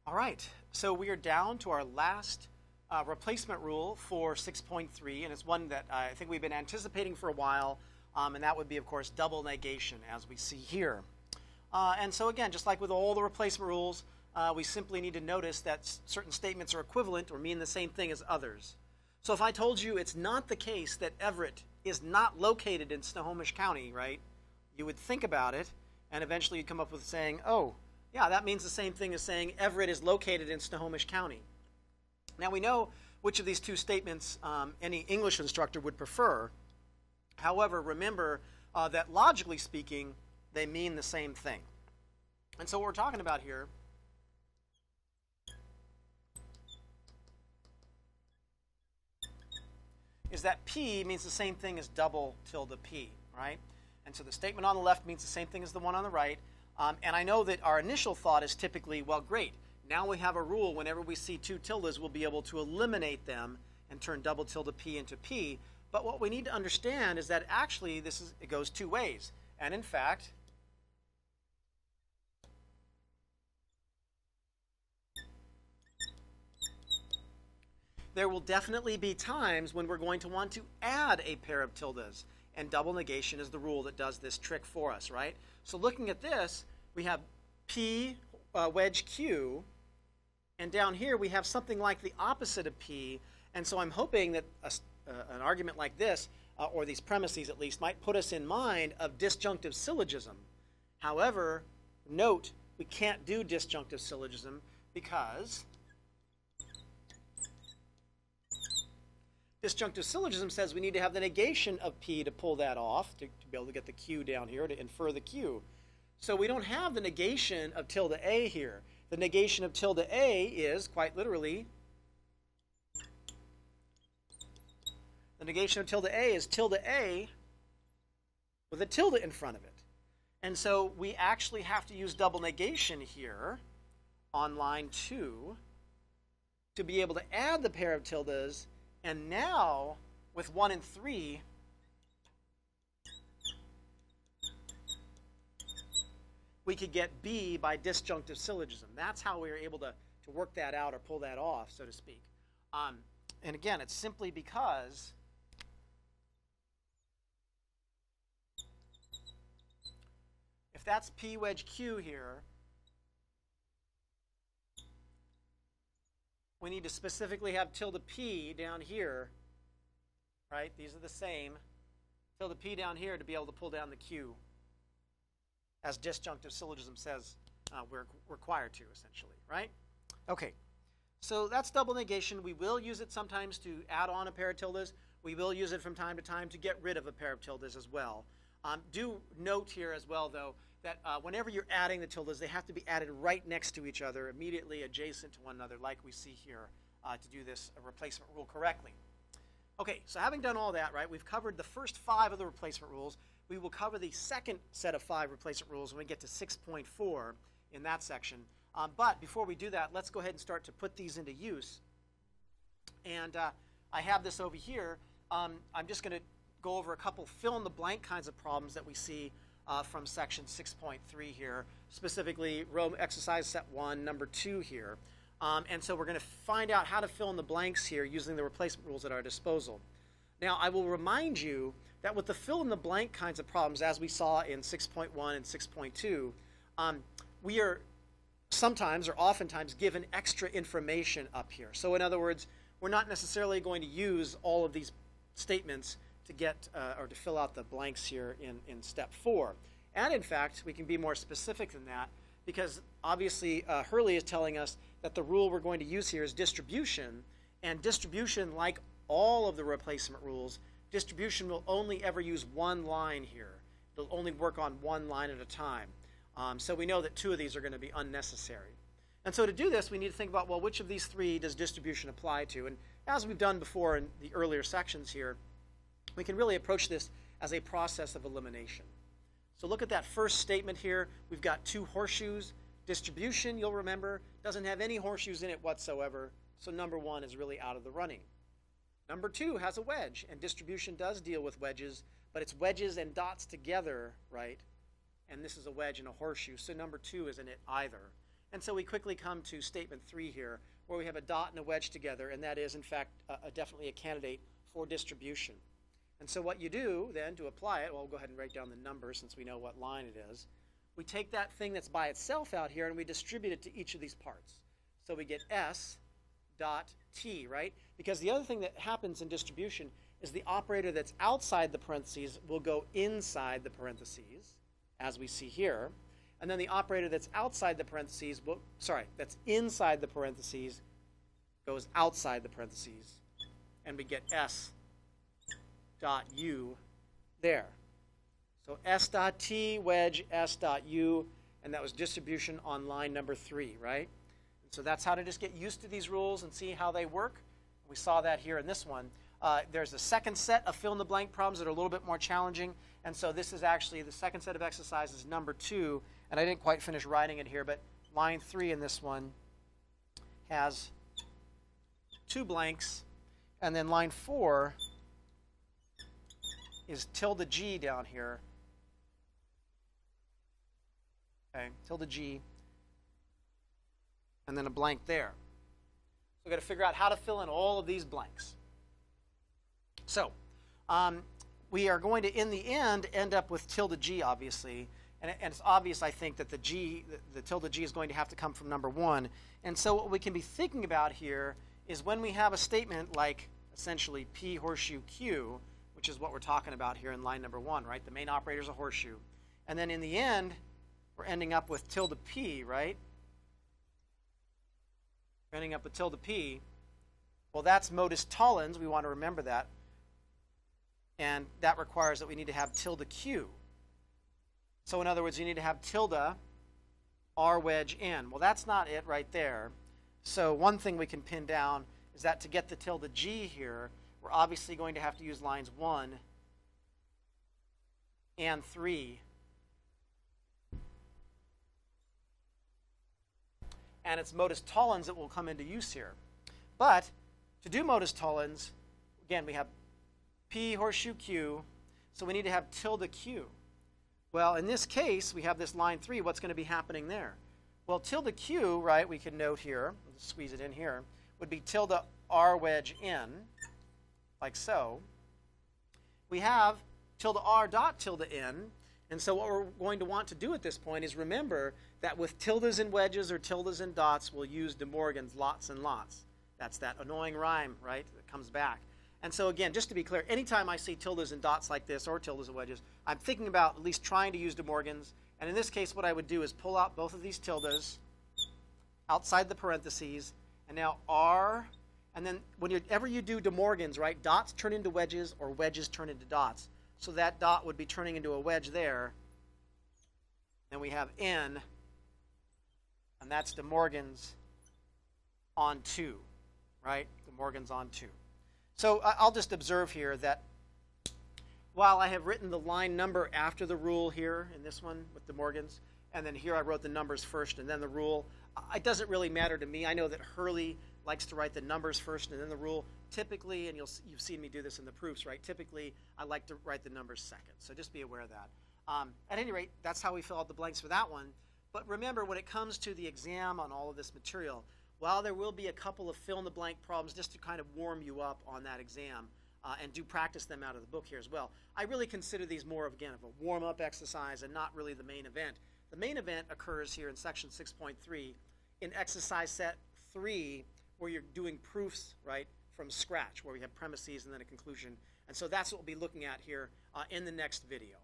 All right, so we are down to our last replacement rule for 6.3, and it's one that I think we've been anticipating for a while, and that would be, of course, double negation, as we see here. And so again, just like with all the replacement rules, we simply need to notice that certain statements are equivalent or mean the same thing as others. So if I told you it's not the case that Everett is not located in Snohomish County, right, you would think about it, and eventually you'd come up with saying, oh, yeah, that means the same thing as saying Everett is located in Snohomish County. Now we know which of these two statements any English instructor would prefer. However, remember that logically speaking, they mean the same thing. And so what we're talking about here is that P means the same thing as double tilde P, right? And so the statement on the left means the same thing as the one on the right. And I know that our initial thought is typically, well, great. Now we have a rule. Whenever we see two tildes, we'll be able to eliminate them and turn double tilde P into P. But what we need to understand is that actually it goes two ways. And in fact, there will definitely be times when we're going to want to add a pair of tildes. And double negation is the rule that does this trick for us, right? So looking at this, we have P wedge Q, and down here we have something like the opposite of P, and so I'm hoping that an argument like this, or these premises at least, might put us in mind of disjunctive syllogism. However, note, we can't do disjunctive syllogism because disjunctive syllogism says we need to have the negation of P to pull that off, to be able to get the Q down here, to infer the Q. So we don't have the negation of tilde A here. The negation of tilde A is, quite literally, the negation of tilde A is tilde A with a tilde in front of it. And so we actually have to use double negation here on line 2 to be able to add the pair of tildes. And now, with 1 and 3, we could get B by disjunctive syllogism. That's how we were able to work that out or pull that off, so to speak. And again, it's simply because if that's P wedge Q here, we need to specifically have tilde P down here, right? These are the same. Tilde P down here to be able to pull down the Q, as disjunctive syllogism says we're required to, essentially, right? Okay, so that's double negation. We will use it sometimes to add on a pair of tildes. We will use it from time to time to get rid of a pair of tildes as well. Do note here as well, though, that whenever you're adding the tildes, they have to be added right next to each other, immediately adjacent to one another, like we see here, to do this replacement rule correctly. Okay, so having done all that, right, we've covered the first 5 of the replacement rules. We will cover the second set of 5 replacement rules when we get to 6.4 in that section. But before we do that, let's go ahead and start to put these into use. And I have this over here. I'm just going to go over a couple fill-in-the-blank kinds of problems that we see from section 6.3 here, specifically row exercise set 1, number 2 here. And so we're going to find out how to fill in the blanks here using the replacement rules at our disposal. Now, I will remind you that with the fill-in-the-blank kinds of problems, as we saw in 6.1 and 6.2, we are sometimes or oftentimes given extra information up here. So in other words, we're not necessarily going to use all of these statements to get or to fill out the blanks here in step 4. And in fact, we can be more specific than that because obviously Hurley is telling us that the rule we're going to use here is distribution, and distribution, like all of the replacement rules, distribution will only ever use one line here. It'll only work on one line at a time. So we know that 2 of these are going to be unnecessary. And so to do this, we need to think about, well, which of these 3 does distribution apply to? And as we've done before in the earlier sections here, we can really approach this as a process of elimination. So look at that first statement here. We've got 2 horseshoes. Distribution, you'll remember, doesn't have any horseshoes in it whatsoever, so number 1 is really out of the running. Number 2 has a wedge, and distribution does deal with wedges, but it's wedges and dots together, right? And this is a wedge and a horseshoe, so number 2 isn't it either. And so we quickly come to statement 3 here, where we have a dot and a wedge together, and that is, in fact, definitely a candidate for distribution. And so what you do then to apply it, well, we'll go ahead and write down the number since we know what line it is. We take that thing that's by itself out here and we distribute it to each of these parts. So we get S dot T, right? Because the other thing that happens in distribution is the operator that's outside the parentheses will go inside the parentheses, as we see here. And then the operator that's outside the parentheses, that's inside the parentheses, goes outside the parentheses. And we get S dot U there. So S dot T, wedge, S dot U, and that was distribution on line number 3, right? And so that's how to just get used to these rules and see how they work. We saw that here in this one. There's a second set of fill-in-the-blank problems that are a little bit more challenging. And so this is actually the second set of exercises, number 2. And I didn't quite finish writing it here, but line 3 in this one has 2 blanks. And then line 4 is tilde G down here. Okay, tilde G. And then a blank there. So we've got to figure out how to fill in all of these blanks. So we are going to, in the end up with tilde G, obviously. And it's obvious, I think, that the tilde G is going to have to come from number 1. And so what we can be thinking about here is when we have a statement like essentially P horseshoe Q, which is what we're talking about here in line number 1, right? The main operator is a horseshoe. And then in the end, we're ending up with tilde P, right? We're ending up with tilde P. Well, that's modus tollens. We want to remember that. And that requires that we need to have tilde Q. So in other words, you need to have tilde R wedge N. Well, that's not it right there. So one thing we can pin down is that to get the tilde G here, we're obviously going to have to use lines 1 and 3. And it's modus tollens that will come into use here. But to do modus tollens, again, we have P horseshoe Q, so we need to have tilde Q. Well, in this case, we have this line 3. What's going to be happening there? Well, tilde Q, right, we can note here, let's squeeze it in here, would be tilde R wedge N, like so. We have tilde R dot tilde N, and so what we're going to want to do at this point is remember that with tildes and wedges or tildes and dots, we'll use De Morgan's lots and lots. That's that annoying rhyme, right, that comes back. And so again, just to be clear, anytime I see tildes and dots like this or tildes and wedges, I'm thinking about at least trying to use De Morgan's. And in this case, what I would do is pull out both of these tildes outside the parentheses, and now R, and then whenever you do De Morgan's, right, dots turn into wedges or wedges turn into dots. So that dot would be turning into a wedge there. Then we have N, and that's De Morgan's on 2, right? De Morgan's on 2. So I'll just observe here that while I have written the line number after the rule here in this one with De Morgan's, and then here I wrote the numbers first and then the rule, it doesn't really matter to me. I know that Hurley likes to write the numbers first and then the rule. Typically, and you've seen me do this in the proofs, right? Typically, I like to write the numbers second. So just be aware of that. At any rate, that's how we fill out the blanks for that one. But remember, when it comes to the exam on all of this material, while there will be a couple of fill-in-the-blank problems just to kind of warm you up on that exam, and do practice them out of the book here as well, I really consider these more of, again, of a warm-up exercise and not really the main event. The main event occurs here in section 6.3 in exercise set 3, where you're doing proofs, right, from scratch, where we have premises and then a conclusion. And so that's what we'll be looking at here in the next video.